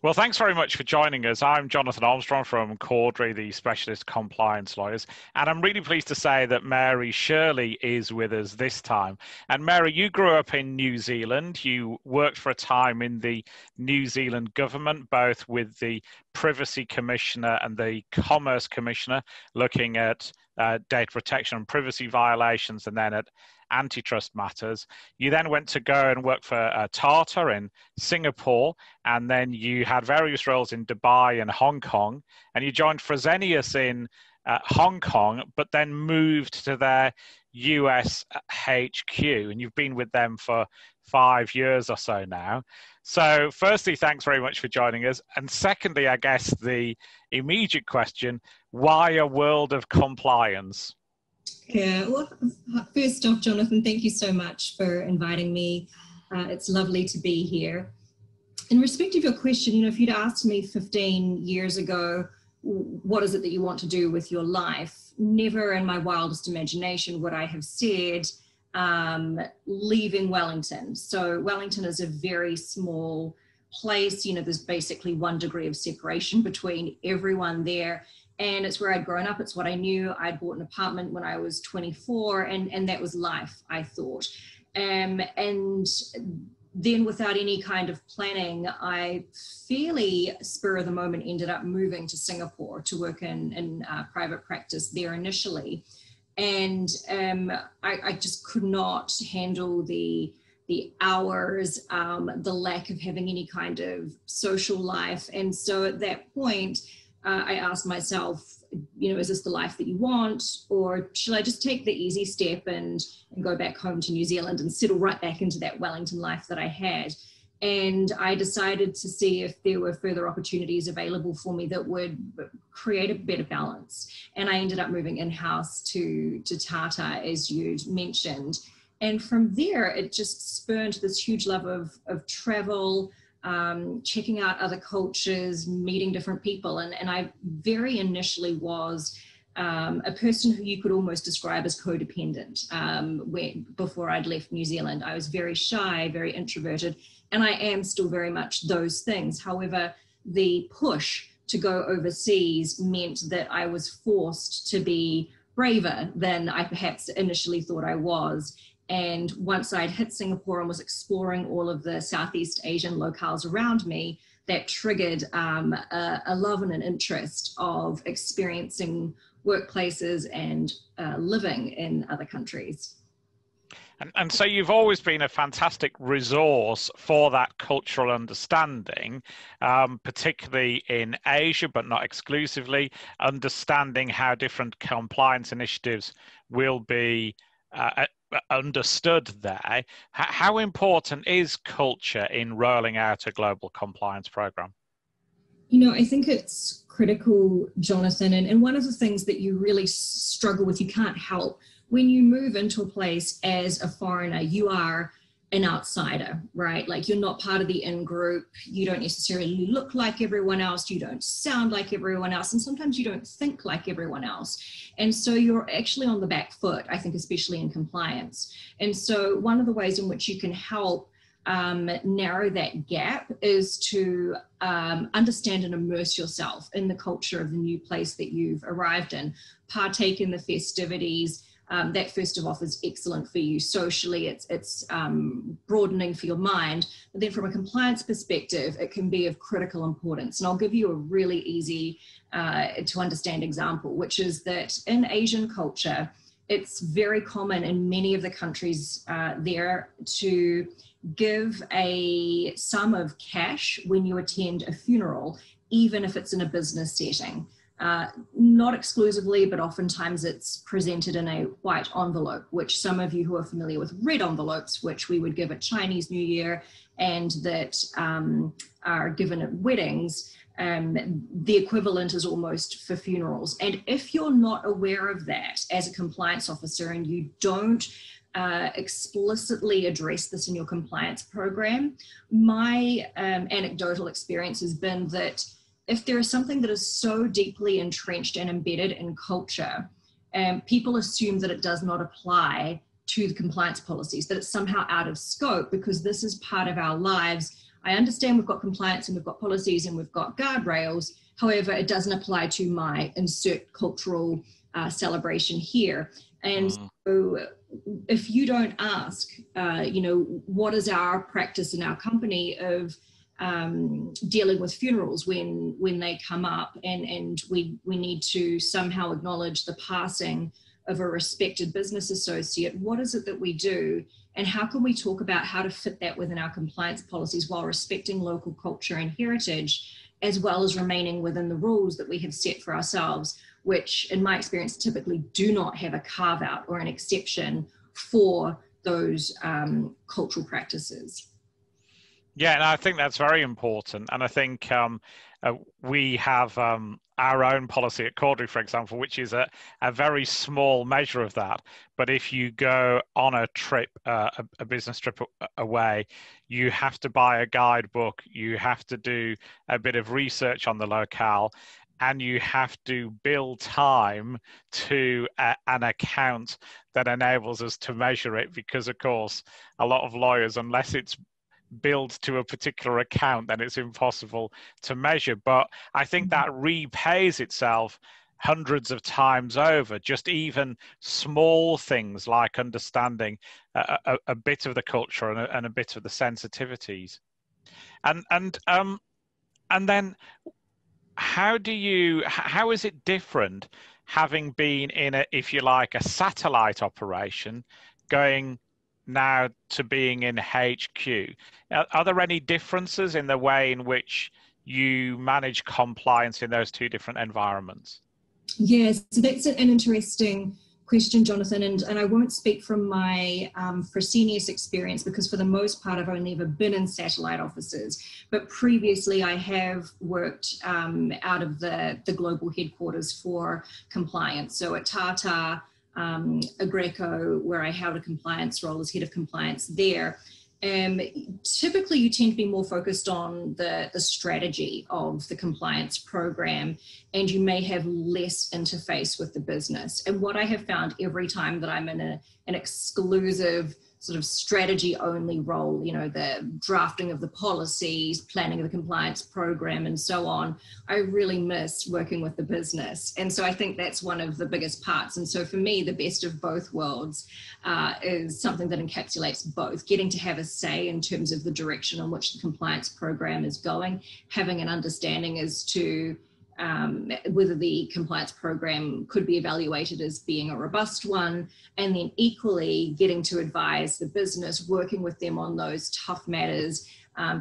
Well, thanks very much for joining us. I'm Jonathan Armstrong from Cordery, the specialist compliance lawyers, and I'm really pleased to say that Mary Shirley is with us this time. And Mary, you grew up in New Zealand. You worked for a time in the New Zealand government, both with the Privacy Commissioner and the Commerce Commissioner, looking at data protection and privacy violations, and then at antitrust matters. You then went to go and work for Tata in Singapore, and then you had various roles in Dubai and Hong Kong, and you joined Fresenius in Hong Kong, but then moved to their US HQ, and you've been with them for 5 years or so now. So firstly, thanks very much for joining us. And secondly, I guess the immediate question, why a world of compliance? Yeah, well, first off, Jonathan, thank you so much for inviting me. It's lovely to be here. In respect of your question, if you'd asked me 15 years ago, what is it that you want to do with your life? Never in my wildest imagination would I have said leaving Wellington. So Wellington is a very small place. There's basically 1 degree of separation between everyone there. And it's where I'd grown up. It's what I knew. I'd bought an apartment when I was 24, and that was life, I thought. And then without any kind of planning, I fairly spur of the moment ended up moving to Singapore to work in private practice there initially. And I just could not handle the hours, the lack of having any kind of social life. And so at that point, I asked myself, is this the life that you want? Or should I just take the easy step and go back home to New Zealand and settle right back into that Wellington life that I had? And I decided to see if there were further opportunities available for me that would create a better balance. And I ended up moving in-house to Tata, as you'd mentioned. And from there, it just spurned this huge love of travel, checking out other cultures, meeting different people. And I very initially was a person who you could almost describe as codependent. Before I'd left New Zealand, I was very shy, very introverted, and I am still very much those things. However, the push to go overseas meant that I was forced to be braver than I perhaps initially thought I was. And once I'd hit Singapore and was exploring all of the Southeast Asian locales around me, that triggered a love and an interest of experiencing workplaces and living in other countries. And so you've always been a fantastic resource for that cultural understanding, particularly in Asia, but not exclusively, understanding how different compliance initiatives will be understood there. How important is culture in rolling out a global compliance program? I think it's critical, Jonathan, and one of the things that you really struggle with, you can't help, when you move into a place as a foreigner, you are an outsider, right? Like, you're not part of the in-group, you don't necessarily look like everyone else, you don't sound like everyone else, and sometimes you don't think like everyone else. And so you're actually on the back foot, I think, especially in compliance. And so one of the ways in which you can help narrow that gap is to understand and immerse yourself in the culture of the new place that you've arrived in, partake in the festivities. That first of all is excellent for you socially, it's broadening for your mind, but then from a compliance perspective, it can be of critical importance. And I'll give you a really easy to understand example, which is that in Asian culture, it's very common in many of the countries there to give a sum of cash when you attend a funeral, even if it's in a business setting. Not exclusively, but oftentimes it's presented in a white envelope, which some of you who are familiar with red envelopes, which we would give at Chinese New Year and that are given at weddings, the equivalent is almost for funerals. And if you're not aware of that as a compliance officer and you don't explicitly address this in your compliance program, my anecdotal experience has been that if there is something that is so deeply entrenched and embedded in culture, people assume that it does not apply to the compliance policies, that it's somehow out of scope because this is part of our lives. I understand we've got compliance and we've got policies and we've got guardrails. However, it doesn't apply to my insert cultural celebration here. And so if you don't ask, what is our practice in our company of dealing with funerals when they come up, and we need to somehow acknowledge the passing of a respected business associate, what is it that we do? And how can we talk about how to fit that within our compliance policies while respecting local culture and heritage, as well as remaining within the rules that we have set for ourselves, which in my experience typically do not have a carve out or an exception for those cultural practices. Yeah, and I think that's very important. And I think we have our own policy at Cordery, for example, which is a very small measure of that. But if you go on a trip, a business trip away, you have to buy a guidebook, you have to do a bit of research on the locale, and you have to build time to an account that enables us to measure it. Because, of course, a lot of lawyers, unless it's build to a particular account, then it's impossible to measure. But I think that repays itself hundreds of times over, just even small things like understanding a bit of the culture and a bit of the sensitivities. And then how is it different having been in a, if you like, a satellite operation going now to being in HQ? Are there any differences in the way in which you manage compliance in those two different environments? Yes, so that's an interesting question, Jonathan, and I won't speak from my Fresenius experience, because for the most part I've only ever been in satellite offices, but previously I have worked out of the global headquarters for compliance. So at Tata, Agreco, where I held a compliance role as head of compliance there. Typically you tend to be more focused on the strategy of the compliance program, and you may have less interface with the business. And what I have found every time that I'm in an exclusive sort of strategy only role, the drafting of the policies, planning of the compliance program, and so on, I really miss working with the business. And so I think that's one of the biggest parts. And so for me, the best of both worlds is something that encapsulates both: getting to have a say in terms of the direction in which the compliance program is going, having an understanding as to whether the compliance program could be evaluated as being a robust one, and then equally getting to advise the business, working with them on those tough matters,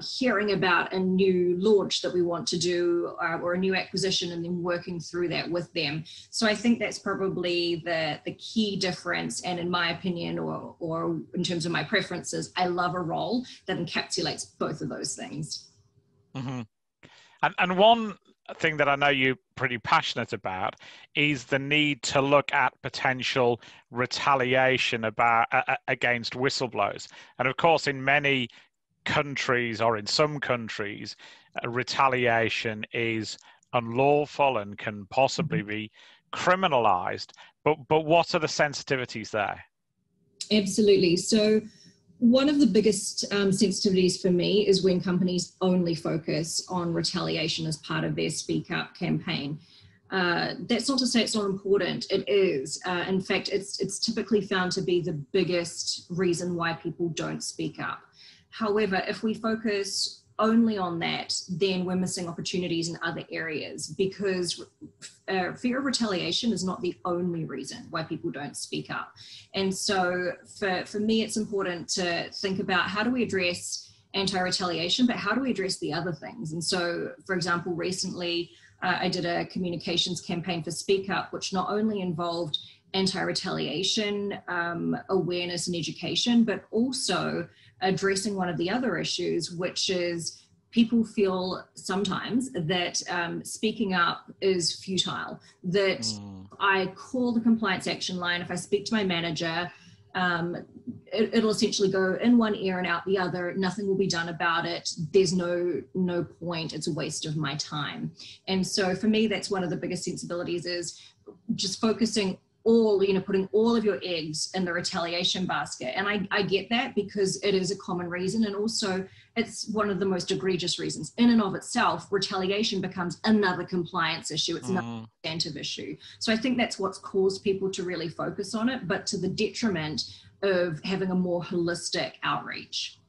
hearing about a new launch that we want to do or a new acquisition, and then working through that with them. So I think that's probably the key difference. And in my opinion, or in terms of my preferences, I love a role that encapsulates both of those things. Mm-hmm. And one thing that I know you're pretty passionate about is the need to look at potential retaliation against whistleblowers. And of course, in many countries, or in some countries, retaliation is unlawful and can possibly be criminalized. But what are the sensitivities there? Absolutely. So one of the biggest sensitivities for me is when companies only focus on retaliation as part of their Speak Up campaign. That's not to say it's not important. It is. In fact, it's typically found to be the biggest reason why people don't speak up. However, if we focus only on that, then we're missing opportunities in other areas, because fear of retaliation is not the only reason why people don't speak up. And so for me, it's important to think about, how do we address anti-retaliation, but how do we address the other things? And so, for example, recently I did a communications campaign for Speak Up, which not only involved anti-retaliation awareness and education, but also addressing one of the other issues, which is people feel sometimes that speaking up is futile, that I call the compliance action line, if I speak to my manager, it'll essentially go in one ear and out the other. Nothing will be done about it. There's no point. It's a waste of my time. And so for me, that's one of the biggest sensibilities, is just focusing all, putting all of your eggs in the retaliation basket. And I get that, because it is a common reason. And also it's one of the most egregious reasons. In and of itself, retaliation becomes another compliance issue. It's another substantive issue. So I think that's what's caused people to really focus on it, but to the detriment of having a more holistic outreach.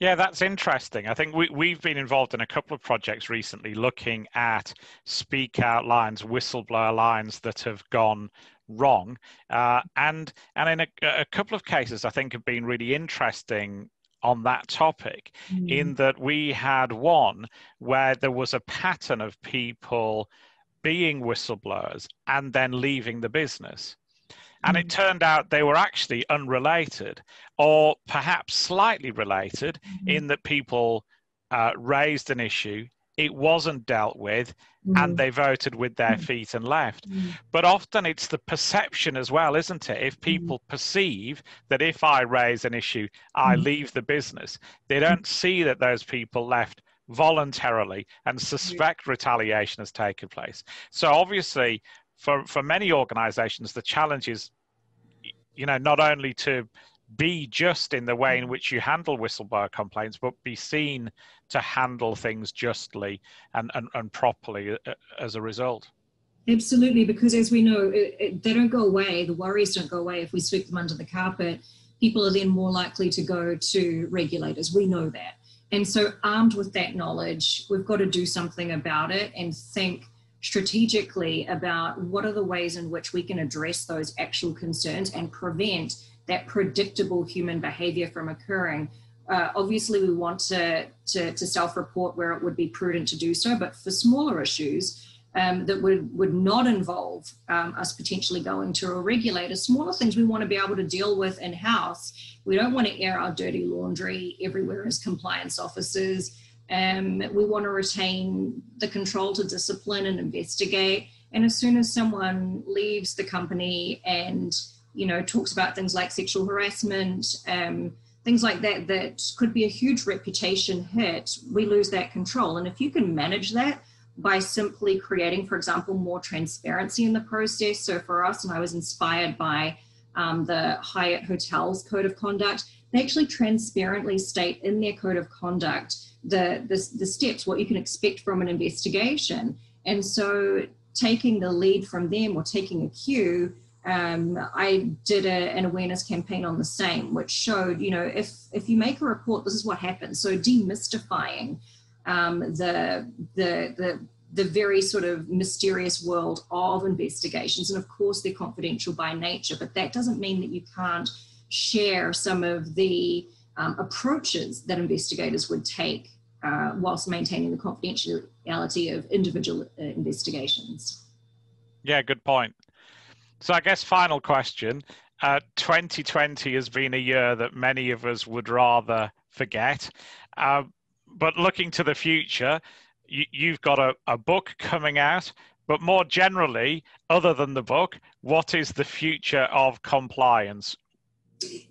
Yeah, that's interesting. I think we've been involved in a couple of projects recently looking at speak out lines, whistleblower lines that have gone wrong. And in a couple of cases, I think have been really interesting on that topic, in that we had one where there was a pattern of people being whistleblowers and then leaving the business. And it turned out they were actually unrelated, or perhaps slightly related, in that people raised an issue, it wasn't dealt with, and they voted with their feet and left. But often it's the perception as well, isn't it? If people perceive that if I raise an issue, I leave the business, they don't see that those people left voluntarily and suspect retaliation has taken place. So obviously, for many organizations, the challenge is, not only to be just in the way in which you handle whistleblower complaints, but be seen to handle things justly and properly as a result. Absolutely, because as we know, they don't go away. The worries don't go away if we sweep them under the carpet. People are then more likely to go to regulators. We know that. And so armed with that knowledge, we've got to do something about it and think strategically about what are the ways in which we can address those actual concerns and prevent that predictable human behavior from occurring. Obviously, we want to self-report where it would be prudent to do so, but for smaller issues that would not involve us potentially going to a regulator, smaller things we want to be able to deal with in-house. We don't want to air our dirty laundry everywhere as compliance officers. We want to retain the control to discipline and investigate. And as soon as someone leaves the company and, talks about things like sexual harassment, things like that, that could be a huge reputation hit, we lose that control. And if you can manage that by simply creating, for example, more transparency in the process. So for us, and I was inspired by the Hyatt Hotels Code of Conduct, they actually transparently state in their Code of Conduct the steps, what you can expect from an investigation. And so taking the lead from them, or taking a cue, I did an awareness campaign on the same, which showed, if you make a report, this is what happens. So demystifying the very sort of mysterious world of investigations. And of course, they're confidential by nature, but that doesn't mean that you can't share some of the approaches that investigators would take whilst maintaining the confidentiality of individual investigations. Yeah, good point. So I guess final question, 2020 has been a year that many of us would rather forget, but looking to the future, you've got a book coming out, but more generally, other than the book, what is the future of compliance?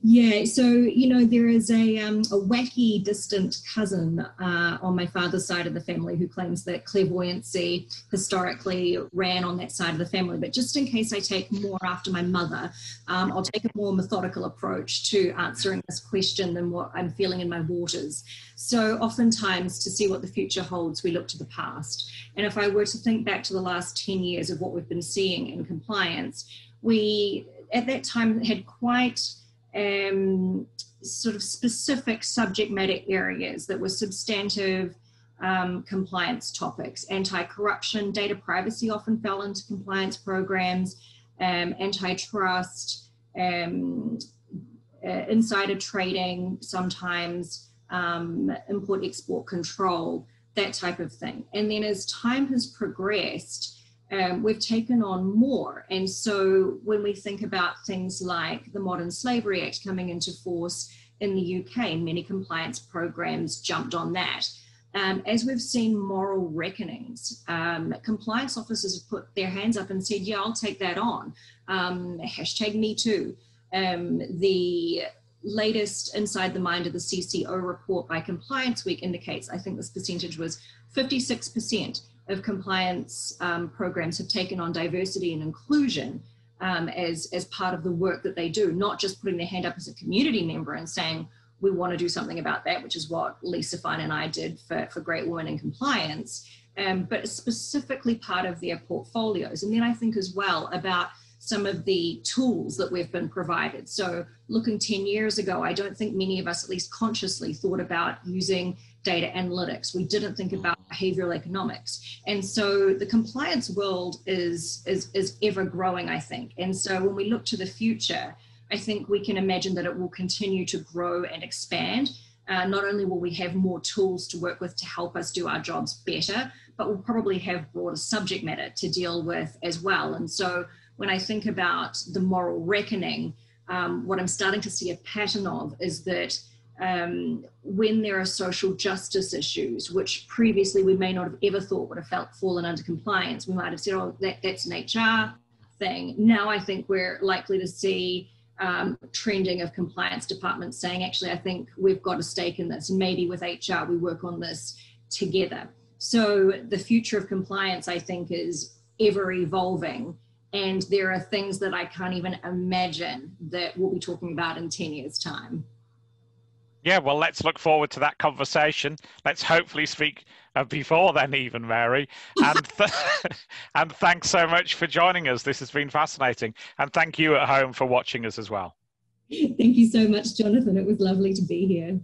Yeah, so, there is a wacky distant cousin on my father's side of the family who claims that clairvoyancy historically ran on that side of the family. But just in case I take more after my mother, I'll take a more methodical approach to answering this question than what I'm feeling in my waters. So oftentimes, to see what the future holds, we look to the past. And if I were to think back to the last 10 years of what we've been seeing in compliance, we at that time had quite sort of specific subject matter areas that were substantive compliance topics. Anti-corruption, data privacy often fell into compliance programs, antitrust, insider trading, sometimes import-export control, that type of thing. And then as time has progressed, we've taken on more. And so when we think about things like the Modern Slavery Act coming into force in the UK, many compliance programs jumped on that. As we've seen moral reckonings, compliance officers have put their hands up and said, yeah, I'll take that on. Hashtag me too. The latest Inside the Mind of the CCO report by Compliance Week indicates, I think this percentage was 56% of compliance programs have taken on diversity and inclusion as part of the work that they do, not just putting their hand up as a community member and saying, we want to do something about that, which is what Lisa Fine and I did for Great Women in Compliance, but specifically part of their portfolios. And then I think as well about some of the tools that we've been provided. So looking 10 years ago, I don't think many of us, at least consciously, thought about using data analytics. We didn't think about behavioral economics. And so the compliance world is ever growing, I think. And so when we look to the future, I think we can imagine that it will continue to grow and expand. Not only will we have more tools to work with to help us do our jobs better, but we'll probably have broader subject matter to deal with as well. And so when I think about the moral reckoning, what I'm starting to see a pattern of is that when there are social justice issues, which previously we may not have ever thought would have fallen under compliance, we might have said, oh, that's an HR thing. Now I think we're likely to see trending of compliance departments saying, actually, I think we've got a stake in this, and maybe with HR we work on this together. So the future of compliance, I think, is ever evolving, and there are things that I can't even imagine that we'll be talking about in 10 years' time. Yeah, well, let's look forward to that conversation. Let's hopefully speak before then even, Mary. And, and thanks so much for joining us. This has been fascinating. And thank you at home for watching us as well. Thank you so much, Jonathan. It was lovely to be here.